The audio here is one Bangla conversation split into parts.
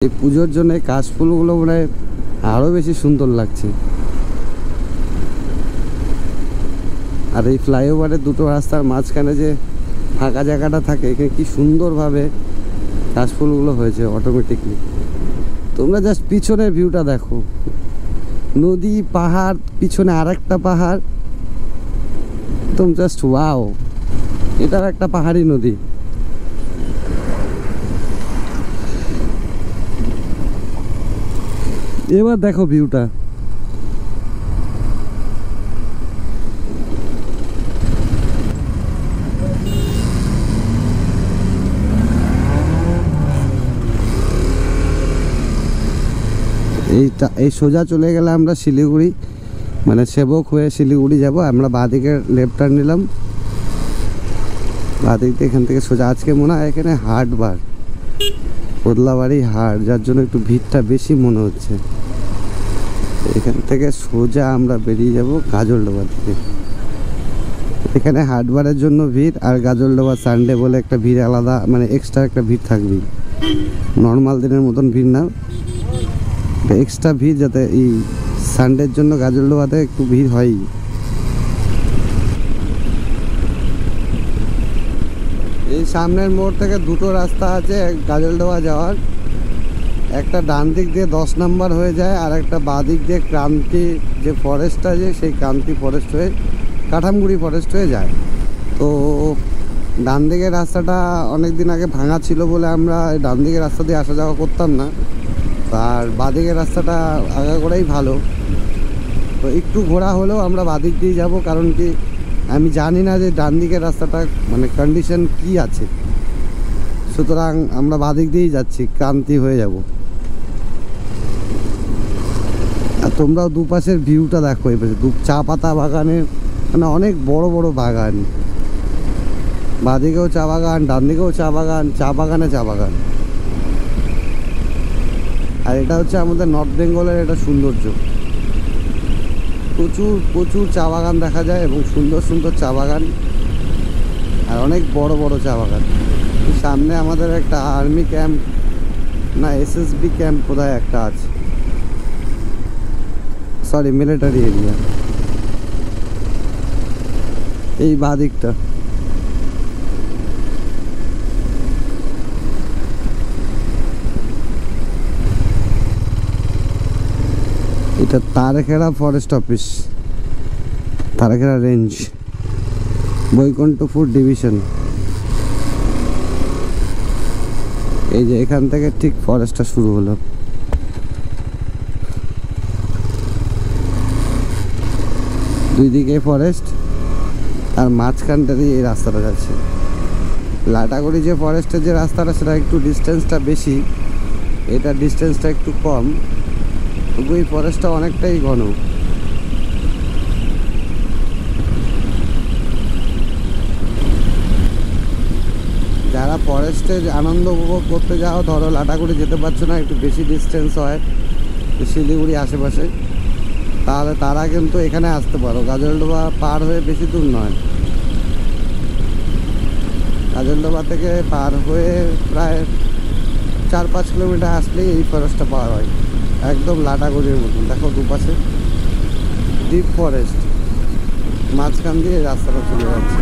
এই পুজোর জন্য কাশফুলগুলো মানে আরো বেশি সুন্দর লাগছে। আর এই ফ্লাইওভারের দুটো রাস্তার মাঝখানে যে ফাঁকা জায়গাটা থাকে, এখানে কি সুন্দরভাবে কাশফুলগুলো হয়েছে অটোমেটিকলি। তোমরা জাস্ট পিছনের ভিউটা দেখো, নদী, পাহাড়, পিছনে আর একটা পাহাড়, একদম জাস্ট ওয়াও। এটার একটা পাহাড়ি নদী। এবার দেখো ভিউটা, এই সোজা চলে গেলে আমরা শিলিগুড়ি, মানে সেবক হয়ে শিলিগুড়ি যাব। আমরা বাঁদিকে লেফট টার্ন নিলাম, বাঁদিক দিয়ে এখান থেকে সোজা। আজকে মনে হয় এখানে হাট বার, বদলাবাড়ি হাট, যার জন্য একটু ভিড়টা বেশি মনে হচ্ছে। এখান থেকে সোজা আমরা বেরিয়ে যাব গাজলডোবা থেকে। এখানে হাটবারের জন্য ভিড়, আর গাজলডোবা সানডে বলে একটা ভিড় আলাদা, মানে এক্সট্রা একটা ভিড় থাকবে। নর্মাল দিনের মতন ভিড় না, এক্সট্রা ভিড়, যাতে এই সানডের জন্য গাজলডোবাতে একটু ভিড় হয়ই। এই সামনের মোড় থেকে দুটো রাস্তা আছে গাজলডোবা যাওয়ার। একটা ডান দিক দিয়ে 10 নম্বর হয়ে যায়, আর একটা বাঁ দিক দিয়ে ক্রান্তি যে ফরেস্ট আছে, সেই ক্রান্তি ফরেস্ট হয়ে কাঠামগুড়ি ফরেস্ট হয়ে যায়। তো ডান দিকের রাস্তাটা অনেক দিন আগে ভাঙা ছিল বলে আমরা ডান দিকের রাস্তা দিয়ে আসা যাওয়া করতাম না, আর বাঁ দিকের রাস্তাটা আগাগোড়াই ভালো। তো একটু ঘোরা হলেও আমরা বাঁ দিক দিয়ে যাবো, কারণ কি আমি জানি না যে ডান দিকের রাস্তাটা মানে কন্ডিশন কি আছে, সুতরাং আমরা বাঁ দিক দিয়েই যাচ্ছি, ক্রান্তি হয়ে যাব। আর তোমরাও দুপাশের ভিউটা দেখো, এবার চা পাতা বাগানের, মানে অনেক বড় বড় বাগান, বাঁদিকেও চা বাগান, ডান দিকেও চা বাগান, চা বাগানে চা বাগান। আর এটা হচ্ছে আমাদের নর্থ বেঙ্গলের এটা সৌন্দর্য, প্রচুর প্রচুর চা বাগান দেখা যায় এবং সুন্দর সুন্দর চা বাগান, আর অনেক বড় বড় চা বাগান। সামনে আমাদের একটা আর্মি ক্যাম্প, না এসএসবি ক্যাম্প কোথায় একটা আছে, সরি মিলিটারি এরিয়া। এই বাঁ দিকটা এটা Tarkera forest office, Tarkera range, Baikunthapur division. এই যে এখান থেকে ঠিক ফরেস্টটা শুরু হলো। দুই দিকে ফরেস্ট, আর মাঝখানটা দিয়ে এই রাস্তাটা যাচ্ছে। লাটাগুড়ি যে ফরেস্টের যে রাস্তাটা, সেটা একটু ডিস্টেন্সটা বেশি, এটা ডিস্টেন্সটা একটু কম, তবু এই ফরেস্টটা অনেকটাই ঘন। যারা ফরেস্টে আনন্দ উপভোগ করতে যাও, ধরো লাটাগুড়ি যেতে পারছো না, একটু বেশি ডিস্টেন্স হয় শিলিগুড়ি আশেপাশে, তাহলে তারা কিন্তু এখানে আসতে পারো। গাজলডোবা পার হয়ে বেশি দূর নয়, গাজলডোবা থেকে পার হয়ে প্রায় 4-5 কিলোমিটার আসলেই এই ফরেস্টটা পাওয়া হয়, একদম লাটাগুড়ির মতন। দেখো দুপাশে ডিপ ফরেস্ট, মাঝখান দিয়ে রাস্তাটা চলে যাচ্ছে।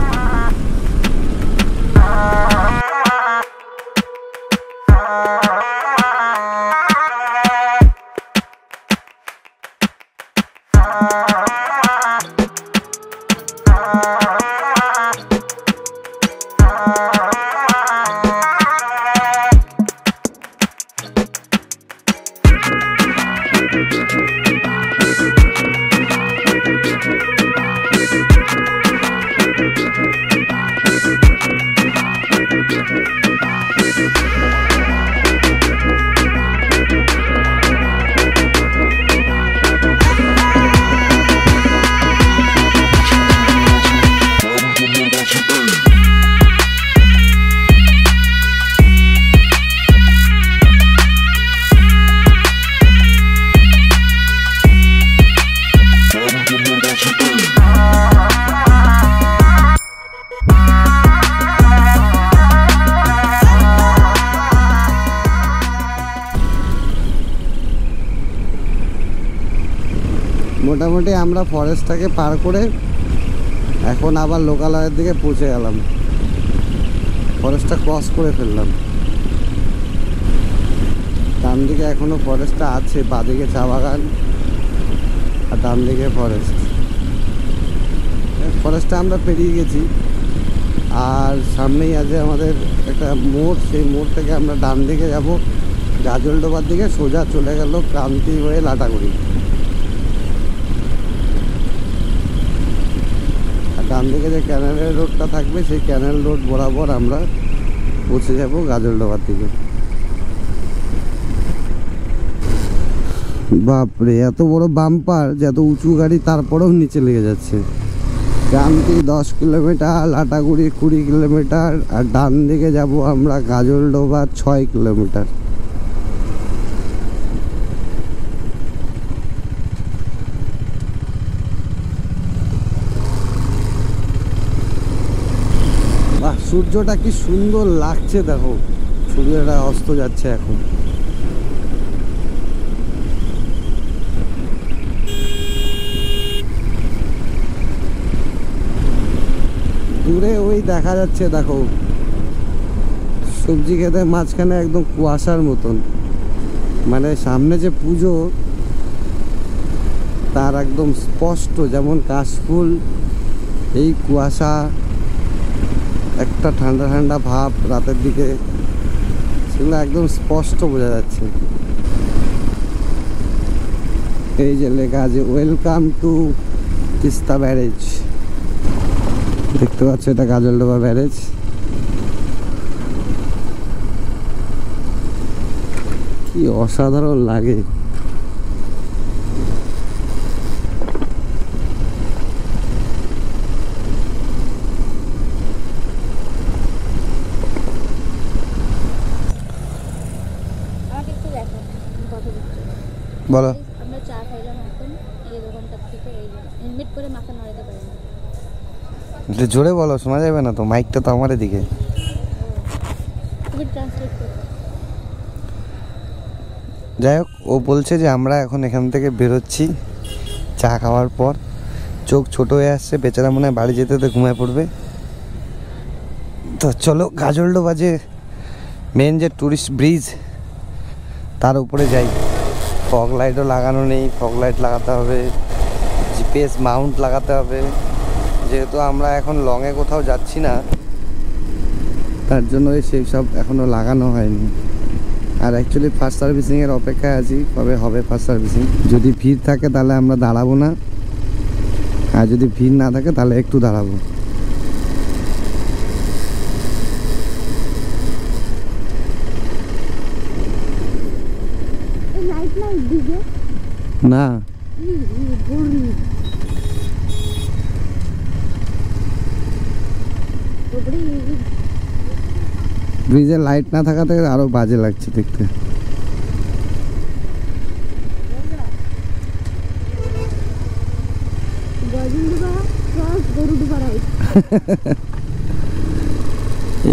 মোটামুটি আমরা ফরেস্টটাকে পার করে এখন আবার লোকালয়ের দিকে পৌঁছে গেলাম। ফরেস্টটা ক্রস করে ফেললাম। ডান দিকে এখনো ফরেস্টটা আছে, বাঁদিকে চা বাগান আর ডান দিকে ফরেস্ট। ফরেস্টটা আমরা পেরিয়ে গেছি, আর সামনেই আছে আমাদের একটা মোড়। সেই মোড় থেকে আমরা ডান দিকে যাব গাজলডোবার দিকে, সোজা চলে গেল ক্রান্তি হয়ে লাটাগুড়ি। আর ডান দিকে যে ক্যানেলের রোডটা থাকবে সেই ক্যানেল রোড বরাবর আমরা পৌঁছে যাব গাজলডোবার দিকে। বাপরে, এত বড় বাম্পার যে এত উঁচু গাড়ি তারপরেও নিচে লেগে যাচ্ছে। ক্রান্তি 10 কিলোমিটার, লাটাগুড়ি 20 কিলোমিটার, আর ডান দিকে যাব আমরা গাজলডোবা 6 কিলোমিটার। বাহ, সূর্যটা কি সুন্দর লাগছে দেখো, সূর্যটা অস্ত যাচ্ছে এখন। দূরে ওই দেখা যাচ্ছে দেখো সবজি খেতে মাঝখানে একদম কুয়াশার মতন, মানে সামনে যে পুজো তার একদম স্পষ্ট, যেমন কাশফুল, এই কুয়াশা, একটা ঠান্ডা ঠান্ডা ভাব রাতের দিকে, সেগুলো একদম স্পষ্ট বোঝা যাচ্ছে। এই যে লেখা আছে ওয়েলকাম টু তিস্তা ব্যারেজ, দেখতে পাচ্ছ এটা গাজলডোবা ব্যারেজ। কি অসাধারণ লাগে। বলো। আমরা চা খাইলাম এখন এই দোকানটার থেকে, এই হেলমেট করে মাথা নাড়াতে পারি না। একটু জোরে বলো, শোনা যাবে না তো, মাইকটা তো আমার দিকে। তুমি ট্রান্সলেট করো। যাই হোক, ও বলছে যে আমরা এখন এখান থেকে বেরোচ্ছি চা খাওয়ার পর। চোখ ছোট হয়ে আসছে, বেচারা মনে হয় বাড়ি যেতে তো ঘুমায় পড়বে। তো চলো গাজলডোবা যে মেন যে টুরিস্ট ব্রিজ তার উপরে যাই। ফগ লাইটও লাগানো নেই, ফগ লাইট লাগাতে হবে, জিপিএস মাউন্ট লাগাতে হবে, যেহেতু আমরা এখন লংয়ে কোথাও যাচ্ছি না তার জন্য সেই সব এখনও লাগানো হয়নি। আর অ্যাকচুয়ালি ফার্স্ট সার্ভিসিংয়ের অপেক্ষায় আছি, কবে হবে ফার্স্ট সার্ভিসিং। যদি ভিড় থাকে তাহলে আমরা দাঁড়াবো না, আর যদি ভিড় না থাকে তাহলে একটু দাঁড়াবো। না, ব্রিজে লাইট না থাকাতে আরো বাজে লাগছে দেখতে।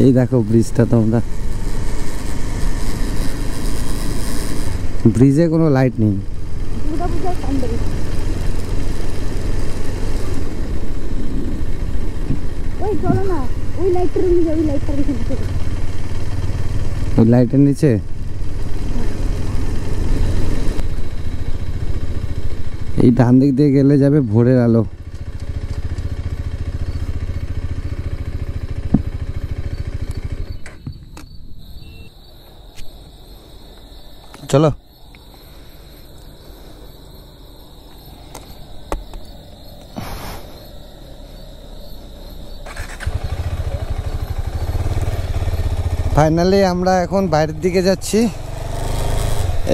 এই দেখো ব্রিজটা, তোমরা ব্রিজে কোনো লাইট নেই। ওই লাইটের নিচে এই ডান দিক দিয়ে গেলে যাবে ভোরের আলো। চলো ফাইনালি আমরা এখন বাইরের দিকে যাচ্ছি।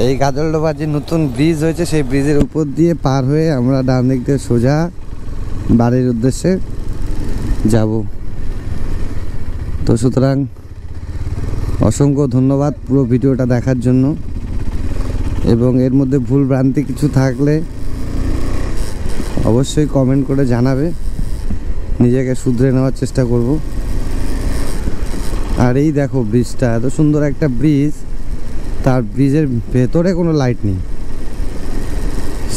এই গাজলডোবার যে নতুন ব্রিজ হয়েছে সেই ব্রিজের উপর দিয়ে পার হয়ে আমরা ডান দিক দিয়ে সোজা বাড়ির উদ্দেশ্যে যাব। তো সুতরাং অসংখ্য ধন্যবাদ পুরো ভিডিওটা দেখার জন্য, এবং এর মধ্যে ভুল ভ্রান্তি কিছু থাকলে অবশ্যই কমেন্ট করে জানাবে, নিজেকে শুধরে নেওয়ার চেষ্টা করব। আর এই দেখো ব্রিজটা, এত সুন্দর একটা ব্রিজ, তার ব্রিজের ভেতরে কোনো লাইট নেই,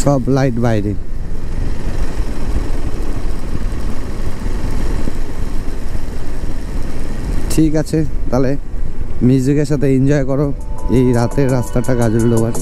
সব লাইট বাইরে। ঠিক আছে, তাহলে মিউজিকের সাথে এনজয় করো এই রাতের রাস্তাটা গাজলডোবার।